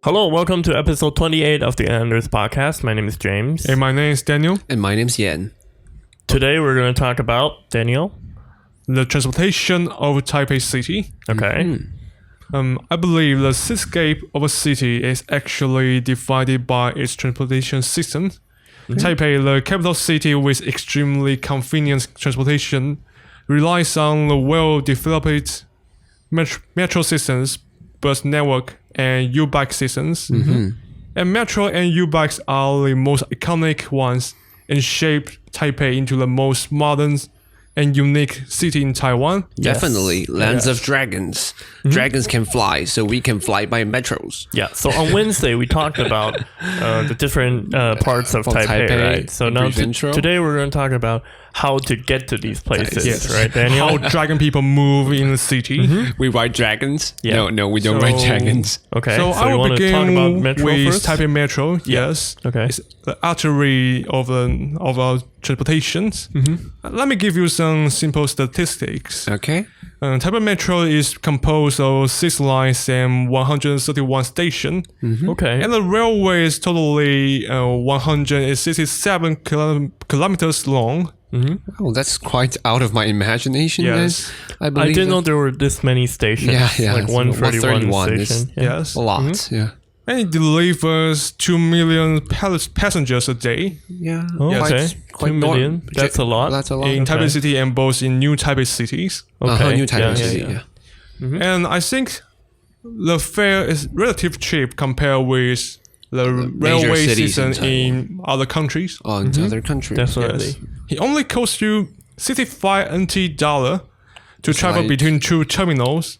Hello, welcome to episode 28 of the Anders podcast. My name is James. Hey, my name is Daniel. And my name's Yan. Today we're going to talk about, Daniel, The transportation of Taipei City. Okay. I believe the cityscape of a city is actually divided by its transportation system. Taipei, the capital city with extremely convenient transportation, relies on the well-developed metro systems, bus network, and U-bike systems. And metro and U-bikes are the most iconic ones and shape Taipei into the most modern and unique city in Taiwan. Yes. Definitely. Lands of dragons. Dragons can fly, so we can fly by metros. Yeah, so on Wednesday we talked about the different parts of Taipei, right? So now today we're going to talk about how to get to these places, right, Daniel? How dragon people move in the city. We ride dragons? Yeah. No, we don't ride dragons. Okay, So I you will want to talk about begin Metro with first? Taipei Metro. Yes. Okay. It's the artery of our transportations. Let me give you some simple statistics. Okay. Taipei Metro is composed of 6 lines and 131 stations. Okay. And the railway is totally 167 kilometers long. Oh, that's quite out of my imagination. Yes. I I believe didn't know there were this many stations. Yeah. Like So 131 131 station. Yes. a lot. Yeah. And it delivers 2 million passengers a day Yeah. Okay. Quite 2 million. That's a lot. That's a lot. in Okay. Taipei City and both in New Taipei cities. Okay. New Taipei Yeah, City. yeah, yeah. And I think the fare is relatively cheap compared with the major railway cities in system in other countries. On to other countries. Definitely. It only costs you 65 NT dollar to travel like- between 2 terminals.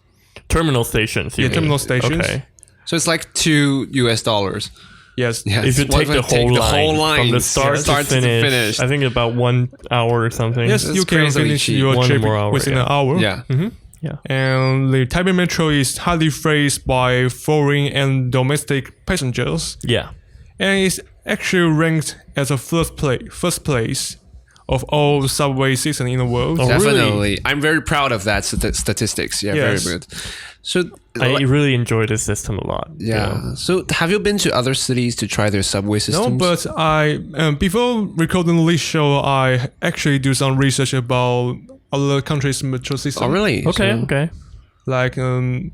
Terminal stations. You mean. terminal stations. Okay. So it's like $2. Yes. Yeah. If you What take the whole line from the start, start to finish, I think about 1 hour or something. Yes, It's you can crazily finish cheap. your One trip more hour, within yeah. an hour. Yeah. Yeah. And the Taipei Metro is highly praised by foreign and domestic passengers. Yeah. And it's actually ranked as a first place of all subway systems in the world. Oh, really? Definitely. I'm very proud of that statistics. Yeah, Yes. very good. So, I really enjoy this system a lot. yeah. So, have you been to other cities to try their subway systems? No, but I before recording this show, I actually do some research about other countries' metro system. Oh, really? Okay. So- Okay. Like the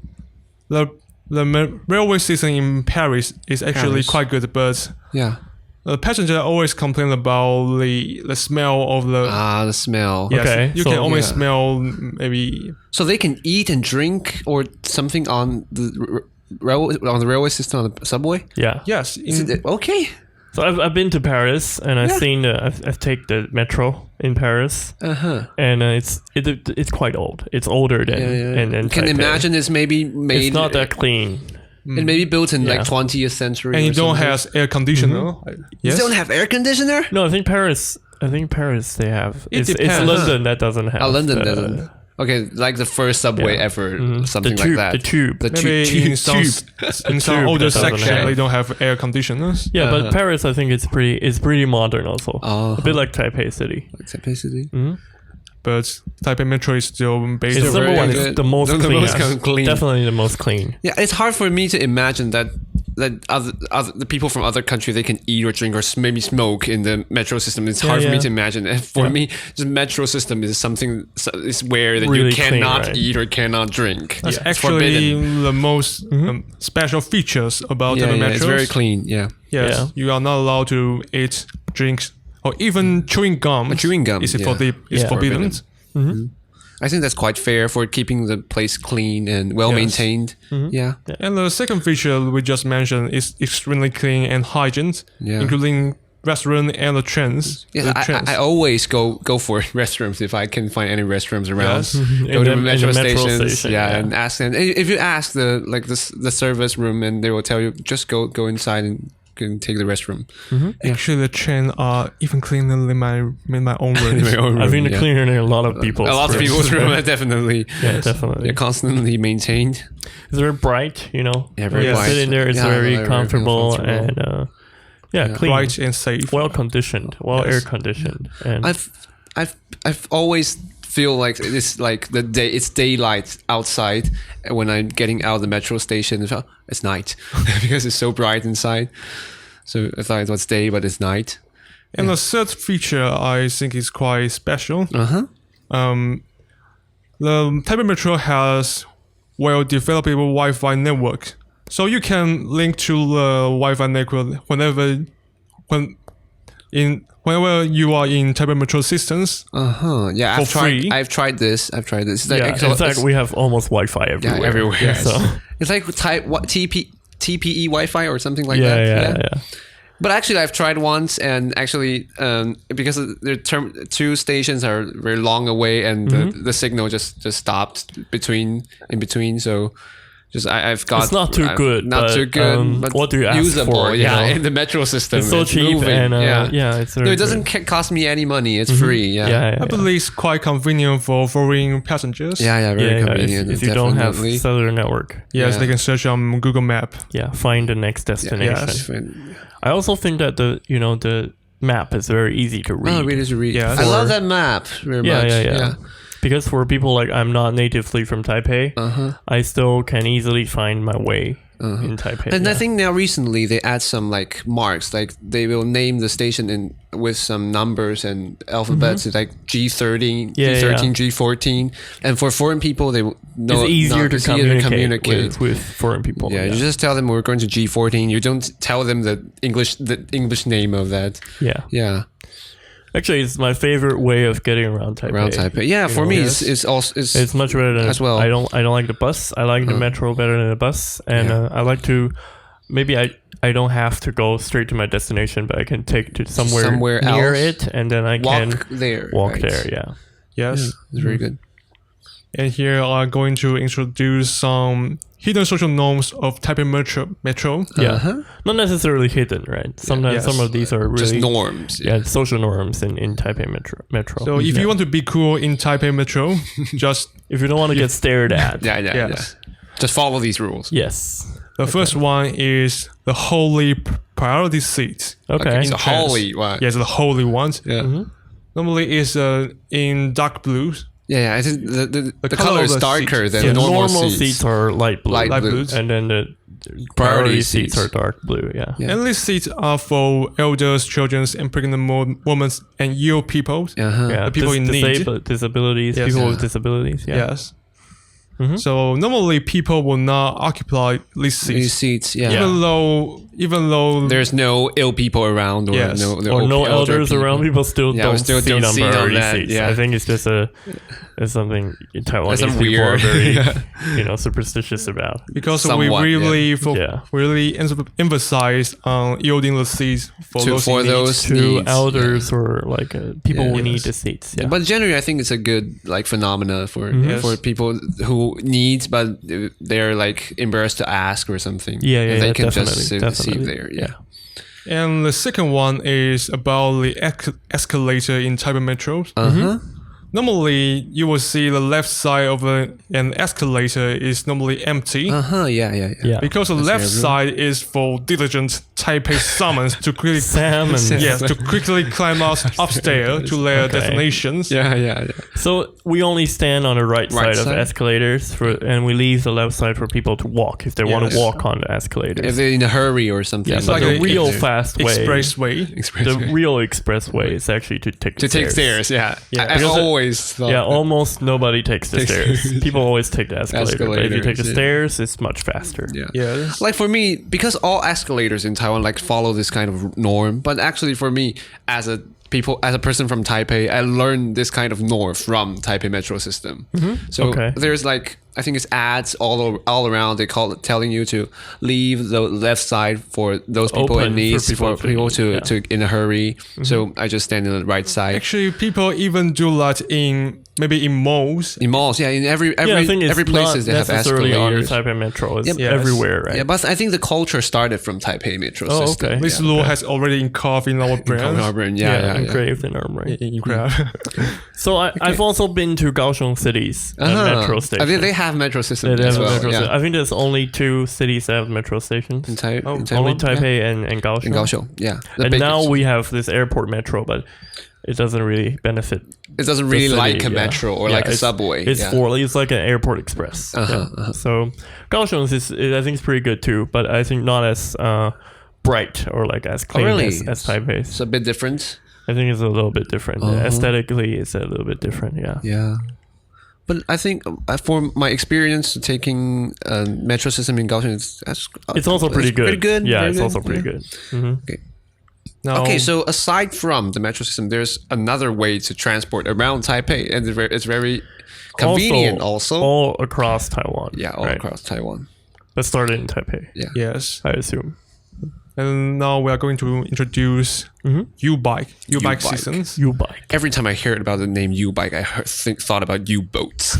railway system in Paris is actually Paris. quite good, but Yeah. the passenger always complain about the smell of the. The smell. Yes, Okay, you so- can always Yeah. smell maybe. So they can eat and drink or something on the railway system on the subway. Yeah. Yes, Okay. So I've been to Paris and I've seen I've taken the metro in Paris and it's quite old. It's older than and Can Taipei. imagine it's maybe made. It's not that clean. It may be built in like Yeah. 20th century. and or you don't something. have air conditioner. Yes. You don't have air conditioner. No, I think Paris they have. It It's depends. London that doesn't have. London the- doesn't. Okay, like the first subway Yeah. ever, The something tube. like that. The tube. The Maybe tube. in some, in some tube older that doesn't section have. they don't have air conditioners. Yeah, but Paris I think it's pretty modern also. Uh-huh. A bit like Taipei City. Taipei City. But Taipei Metro is still based It's on number very one. good. It's the most The clean. most clean. Definitely the most clean. Yeah, it's hard for me to imagine that other the people from other countries they can eat or drink or maybe smoke in the metro system. It's hard for me yeah. to imagine. And for me, the metro system is something is where that Really you cannot clean, right? eat or cannot drink. That's It's actually forbidden. the most special features about Yeah, the yeah, metros. it's very clean. Yeah. Yes, Yeah. you are not allowed to eat, drink, or even chewing gum. Chewing gum, is yeah. forbidden. I think that's quite fair for keeping the place clean and well maintained. Yeah. And the second feature we just mentioned is extremely clean and hygiene, Yeah. including restaurant and the trains. Yeah, The trains. I always go for restrooms if I can find any restrooms around. Yes. Go to In the metro metro stations, station, yeah, yeah. and ask them. If you ask the service room, and they will tell you just go inside and can take the restroom. Actually, the train are even cleaner than my own room. I think the cleaner than a lot of people. A lot of people's room are definitely. Yeah, definitely. They're constantly maintained. It's very bright, you know. Yeah, very When you bright. sit in there, it's Yeah, very very comfortable comfortable. and clean, Bright and safe. well conditioned, well air conditioned, and I've always feel like it's like it's daylight outside when I'm getting out of the metro station. It's night because it's so bright inside. So I thought it was day, but it's night. And the third feature I think is quite special. Uh-huh. The Taipei Metro has well-developed Wi-Fi network. So you can link to the Wi-Fi network whenever you are in Taipei Metro systems. Yeah, I've tried this. It's like, in fact, we have almost Wi-Fi everywhere. Yeah, everywhere. Yes. So. It's like TPE Wi-Fi or something like that. Yeah. But actually, I've tried once, and actually, because the two stations are very long away, and the signal just stopped in between. So, I've got. It's not too good. Not too good. But what do you ask usable, for? In the metro system, it's so cheap, moving, and it's no, it doesn't cost me any money. It's free. Yeah. I believe it's quite convenient for foreign passengers. Very convenient. If you don't have cellular network, they can search on Google Map. Yeah, find the next destination. I also think that the map is very easy to read. Oh, it is to read. Yeah, I love that map very much. Yeah. Because for people like I'm not natively from Taipei, I still can easily find my way in Taipei. And I think now recently they add some like marks, like they will name the station with some numbers and alphabets, like G13, G14. And for foreign people, it's easier to communicate with foreign people. Yeah, you just tell them we're going to G14. You don't tell them the English name of that. Yeah. Actually, it's my favorite way of getting around Taipei. Yeah, for me, it's much better than as well. I don't like the bus. I like the metro better than the bus, and I like to. Maybe I don't have to go straight to my destination, but I can take to somewhere near it, and then I can walk there. Yeah. Yes, it's very good. And here I'm going to introduce some hidden social norms of Taipei Metro. Yeah, not necessarily hidden, right? Sometimes some of these are really just norms. Yeah, social norms in Taipei Metro. So if you want to be cool in Taipei Metro, just if you don't want to get stared at, just follow these rules. Yes. The first one is the holy priority seat. Okay. It's a holy one. Yes, the holy ones. Yeah. Normally it's in dark blue. Yeah, I think the color is darker than the normal seats are light blue. Light blue. And then the priority seats are dark blue, And these seats are for elders, children, and pregnant women and ill people. Yeah, people in need. Disabilities, people with disabilities. Yeah. Yes. So normally people will not occupy these seats. Even though there's no ill people around or no elders around, people still don't sit on priority seats. Yeah. I think it's just it's something Taiwanese people weird. are very superstitious about. Because we really emphasize on yielding the seats for those needs. elders or like people who need the seats. Yeah. But generally, I think it's a good like phenomena for people who needs, but they're like embarrassed to ask or something. Yeah, they can definitely. just sit there. Yeah. And the second one is about the escalator in Taipei Metro. Normally, you will see the left side of an escalator is normally empty. Yeah. Because the left side is for diligent Taipei summons to quickly to quickly climb upstairs to their destinations. Yeah. So we only stand on the right side of escalators, and we leave the left side for people to walk if they want to walk on the escalators. If they're in a hurry or something. Yeah, but the real fast way, expressway. The real expressway is actually to take stairs. Yeah. I always thought almost nobody takes the stairs. People always take the escalator. But if you take the stairs, it's much faster. Yeah. Like for me, because all escalators in Taiwan like follow this kind of norm, but actually for me as a person from Taipei, I learned this kind of norm from Taipei Metro system. So there's like, I think it's ads all around. They telling you to leave the left side for those people in need, for people to in a hurry. So I just stand in the right side. Actually, people even do that in malls. In malls, in every places they have escalators. On the Taipei Metro, it's everywhere, right? Yeah, but I think the culture started from Taipei Metro system. Okay. This law has already engraved in our brain. Engraved in our brain. So I've also been to Kaohsiung city's metro station. I think they have metro systems as well. I think there's only 2 cities that have metro stations. In Taiwan? Only Taipei and Kaohsiung. In Kaohsiung, and now we have this airport metro, but it doesn't really benefit. It doesn't really like a metro or like a subway. It's like an airport express. So Kaohsiung I think it's pretty good too, but I think not as bright or like as clean as Taipei. It's a bit different. I think it's a little bit different. Aesthetically, it's a little bit different. Yeah. But I think for my experience taking a metro system in Kaohsiung, it's also pretty good. Pretty good. Yeah, it's also pretty good. Okay. Okay, so aside from the metro system, there's another way to transport around Taipei, and it's very convenient also. All across Taiwan. Yeah, all across Taiwan. But started in Taipei. Yeah. Yes. I assume. And now we are going to introduce U-Bike systems. U-Bike. Every time I heard about the name U-Bike, I thought about U-boats.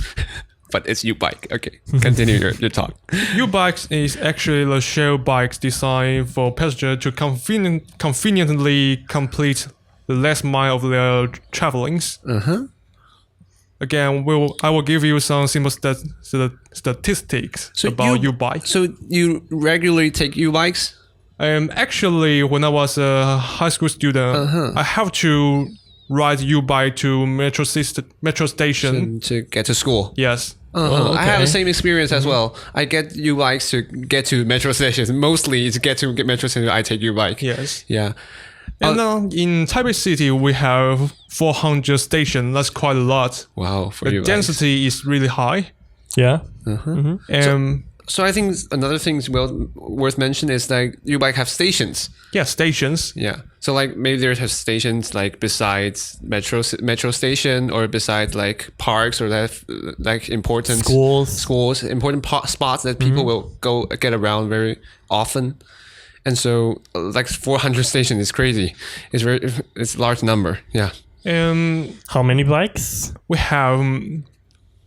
But it's U-Bike. Okay, continue your talk. U-Bikes is actually the shell bikes designed for passengers to conveniently complete the last mile of their travelings. Again, I will give you some simple statistics about U-Bikes. So you regularly take U-Bikes? Actually, when I was a high school student, I have to ride U-Bike to metro station to get to school. Yes. I have the same experience as well. I get U-Bikes to get to metro stations. Mostly to get metro station, I take U-Bike. Yes. Yeah. And in Taipei City, we have 400 stations. That's quite a lot. Wow. The density is really high. Yeah. So I think another thing worth mentioning is like U-Bike have stations. Yeah, stations. Yeah. So like maybe there have stations like besides metro station or besides like parks or like important schools, important spots that people will go get around very often. And so like 400 stations is crazy. It's a large number. Yeah. How many bikes? We have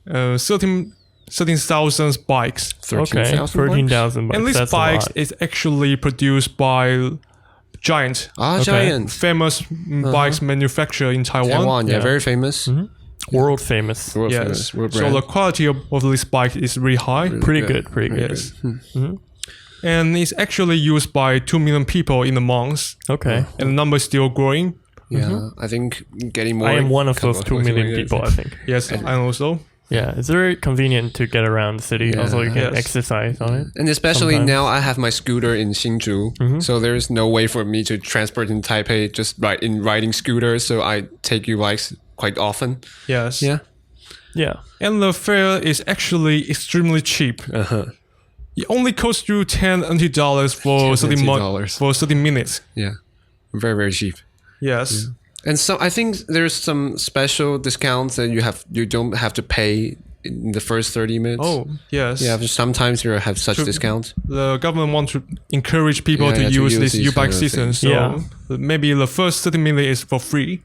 13,000 bikes. 13,000 bikes. And these bikes is actually produced by Giant. Giant. Famous bikes manufacturer in Taiwan. Yeah, very famous. World famous. Yes. So the quality of this bike is really high. Pretty good. Yes. And it's actually used by 2 million people in a month. Okay. And the number is still growing. Yeah, I think getting more. I am one of those 2 million people, I think. Yes, I also. Yeah, it's very convenient to get around the city. Yeah, also, you can exercise on it. And especially now, I have my scooter in Hsinchu, so there's no way for me to transport in Taipei just riding scooters. So I take U-Bikes quite often. Yes. Yeah. And the fare is actually extremely cheap. It only costs you $10 for 30 minutes. Yeah, very very cheap. Yes. Yeah. And so I think there's some special discounts that you don't have to pay in the first 30 minutes. Oh, yes. Yeah, sometimes you have such discounts. The government wants to encourage people to use this U-Bike system. So maybe the first 30 minutes is for free.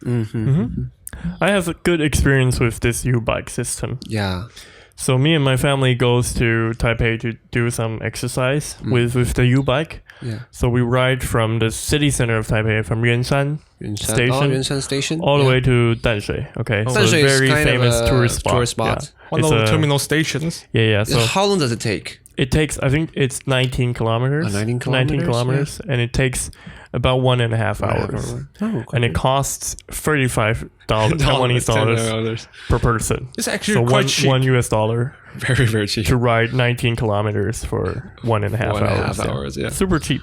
I have a good experience with this U-Bike system. Yeah. So me and my family goes to Taipei to do some exercise with the U-Bike. Yeah. So we ride from the city center of Taipei, from Yuanshan Station, all the way to Danshui. Okay, so it's a very famous tourist spot. Yeah. One of the terminal stations. Yeah. So how long does it take? It takes, I think it's 19 kilometers. 19 kilometers, and it takes about 1.5 hours. And it costs $35 Taiwanese dollars per person. It's actually quite cheap. $1 US. Very, very cheap. To ride 19 kilometers for 1.5 hours. Yeah. Super cheap.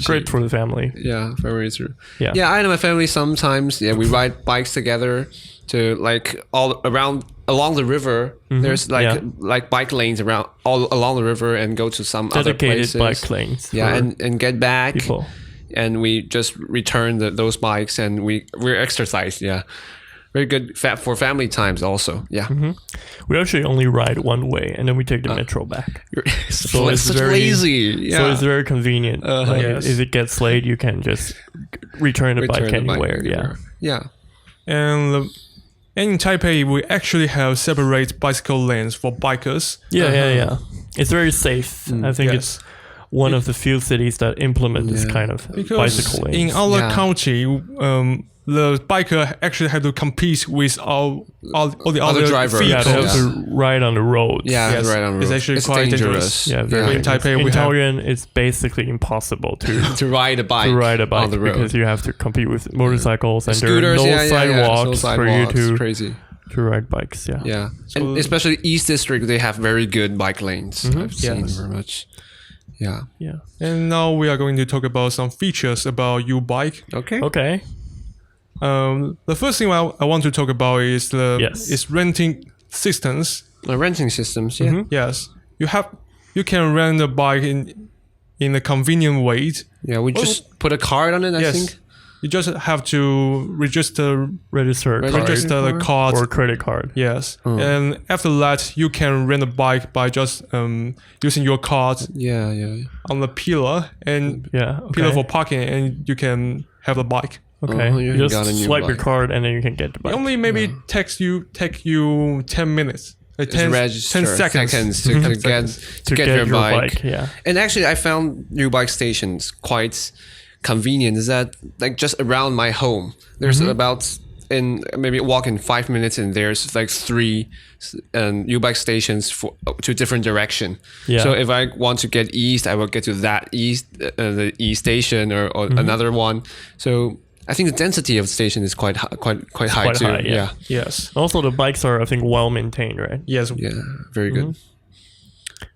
Great for the family. Yeah, very true. Yeah, I know my family sometimes. Yeah, we ride bikes together to like all around along the river. There's like bike lanes around all along the river and go to some other places. Dedicated bike lanes. Yeah, and get back. People. And we just return those bikes and we're exercised. Yeah. Very good for family times also. Yeah. We actually only ride one way and then we take the metro back. So it's such lazy. Yeah. So it's very convenient. If it gets late, you can just return the bike anywhere. Yeah. And in Taipei, we actually have separate bicycle lanes for bikers. Yeah. It's very safe. I think it's one of the few cities that implement this kind of bicycle lanes. In our country, the biker actually had to compete with all the other drivers. Yeah, vehicles. they have to ride on the road. Yeah, Yes, right on the road. it's actually quite dangerous. Yeah, very In Taipei, in we have Taoyuan, it's basically impossible to ride a bike on the road because you have to compete with motorcycles and scooters, there are no sidewalks no for you to crazy. To ride bikes. Yeah, yeah, and especially East District, they have very good bike lanes. I've seen very much. Yeah. Yeah. And now we are going to talk about some features about U-Bike. Okay. The first thing I want to talk about is is renting systems. Renting systems, yeah. Yes. You can rent a bike in a convenient way. Yeah, we just put a card on it, I think. You just have to register the card or credit card. Yes. And after that, you can rent a bike by just using your card on the pillar and pillar for parking, and you can have the bike. Okay. You just swipe your card and then you can get the bike. It only maybe take you 10 minutes. 10 seconds to get your bike. Yeah. And actually, I found U-Bike stations quite convenient. Is that like just around my home? There's about maybe walking 5 minutes, and there's like 3 U-Bike stations to different direction. Yeah. So if I want to get east, I will get to that the east station or another one. So I think the density of the station is quite high too. Yeah. Yes. Also, the bikes are, I think, well maintained, right? Yes. Yeah. Very good.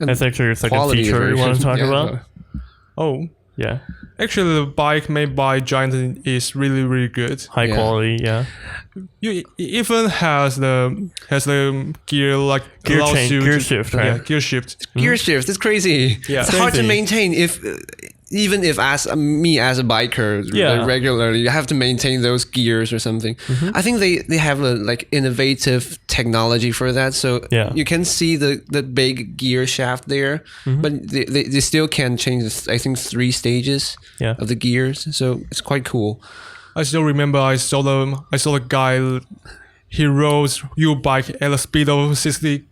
That's actually a second feature you want to talk about. Oh. Yeah. Actually, the bike made by Giant is really, really good. High quality, yeah. You even has the gear gear shift, right? Yeah, gear shift. Gear shift. It's crazy. Yeah. It's hard to maintain even if as a biker regularly, you have to maintain those gears or something. I think they have a like innovative technology for that, so you can see the big gear shaft there, but they still can change I think 3 stages of the gears, so it's quite cool. I still remember I saw the guy, he rode U-Bike at a speed of 60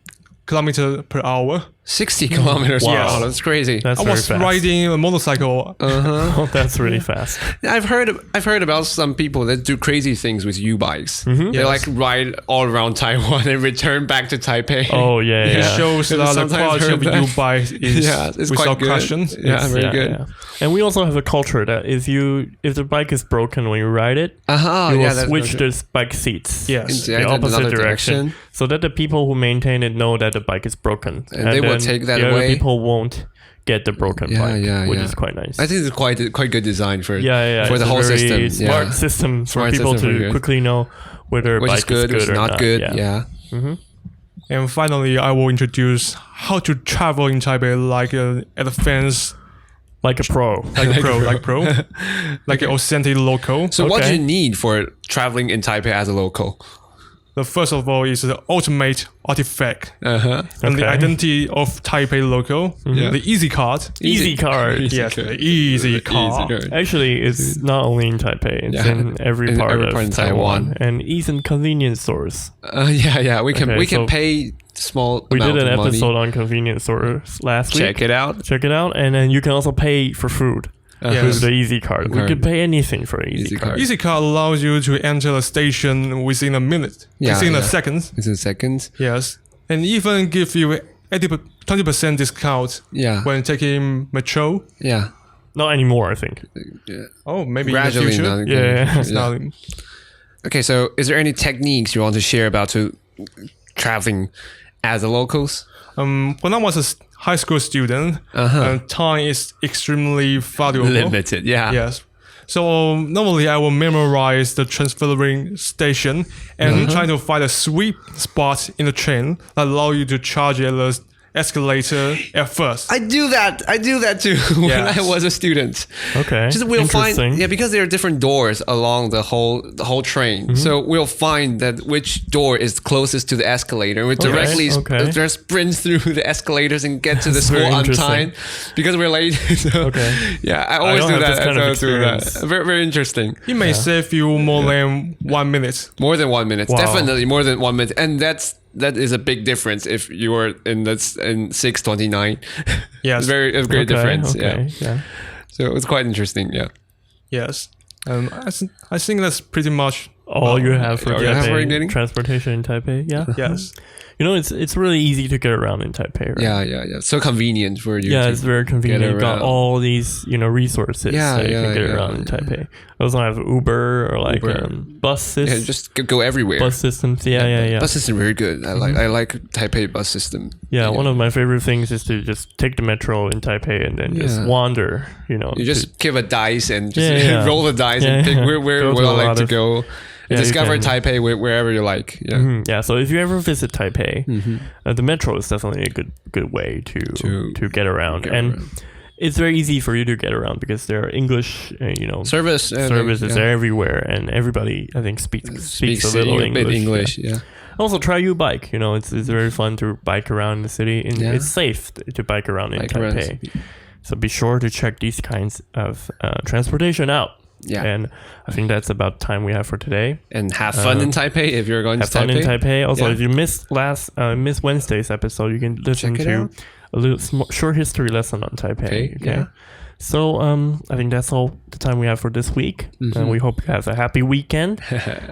kilometers per hour. 60 kilometers per hour. That's crazy. That's I was riding a motorcycle. Oh, that's really fast. I've heard about some people that do crazy things with U-Bikes. They like ride all around Taiwan and return back to Taipei. Oh yeah. It shows that the quality of U-Bike is it's without quite question. Yeah, very good. Yeah. And we also have a culture that if the bike is broken when you ride it, you will switch the bike seats. Yes. The opposite direction, so that the people who maintain it know that the bike is broken, and they will take that the away. Other people won't get the broken bike, which is quite nice. I think it's quite good design for for the whole system. Smart system for people to quickly know whether which bike is good, or not good. Yeah. And finally, I will introduce how to travel in Taipei like an advanced. Like a pro. Like an authentic local. So what do you need for traveling in Taipei as a local? The first of all is the ultimate artifact and the identity of Taipei local. The Easy Card. Easy Card. Yes, the Easy Card. Actually, it's not only in Taipei. It's in every part of Taiwan. And even convenience stores. We can pay small. We did an money. episode on convenience stores last week. Check it out. And then you can also pay for food. With the Easy Card. We could pay anything for an Easy Card. Easy Card allows you to enter a station within a minute. Within a second. Within seconds. Yes. And even give you 20% discount when taking metro. Yeah. Not anymore, I think. Oh, maybe gradually in the future. Okay, so is there any techniques you want to share about to traveling as a locals? When I was a high school student, time is extremely valuable. Limited, Yes. So normally I will memorize the transferring station and try to find a sweet spot in the train that allow you to charge at the escalator at first. I do that too when I was a student. Okay. Just we'll find because there are different doors along the whole train. So we'll find that which door is closest to the escalator. We directly just sprint through the escalators and get to the school on time because we're late. So, I always do that. Very, very interesting. It may save you more than 1 minute. More than 1 minute. Wow. Definitely more than 1 minute. And that is a big difference if you are in 6:29. Yes, it's a great difference. Okay. Yeah. So it's quite interesting. Yeah. Yes, I think that's pretty much all you have for Taipei. Transportation in Taipei. Yeah. Yes. It's really easy to get around in Taipei, right? Yeah. So convenient for you. Yeah, it's very convenient. You got all these, resources that you can get around in Taipei. I also have Uber or buses. Yeah, just go everywhere. Bus systems. Yeah. Bus system very good. I like Taipei bus system. Yeah, one of my favorite things is to just take the metro in Taipei and then just wander. You just give a dice and just roll the dice and pick where I like to go. Discover Taipei wherever you like. Yeah. So if you ever visit Taipei, the metro is definitely a good way to get around. It's very easy for you to get around because there are English, services everywhere, and everybody I think speaks a little English. Yeah. Also, try U-bike. It's very fun to bike around the city, and it's safe to bike around in Taipei. So be sure to check these kinds of transportation out. Yeah. And I think that's about time we have for today. And have fun in Taipei if you're going to Taipei. Have fun in Taipei. Also, if you missed Wednesday's episode, you can listen to a little short history lesson on Taipei. Okay. Yeah. So I think that's all the time we have for this week. And we hope you have a happy weekend.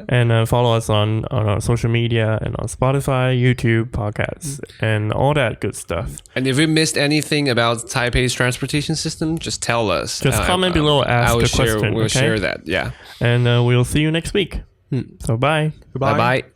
And follow us on our social media and on Spotify, YouTube, podcasts, and all that good stuff. And if we missed anything about Taipei's transportation system, just tell us. Just comment below, ask a question. We'll share that. Yeah. And we'll see you next week. So bye. Goodbye. Bye-bye.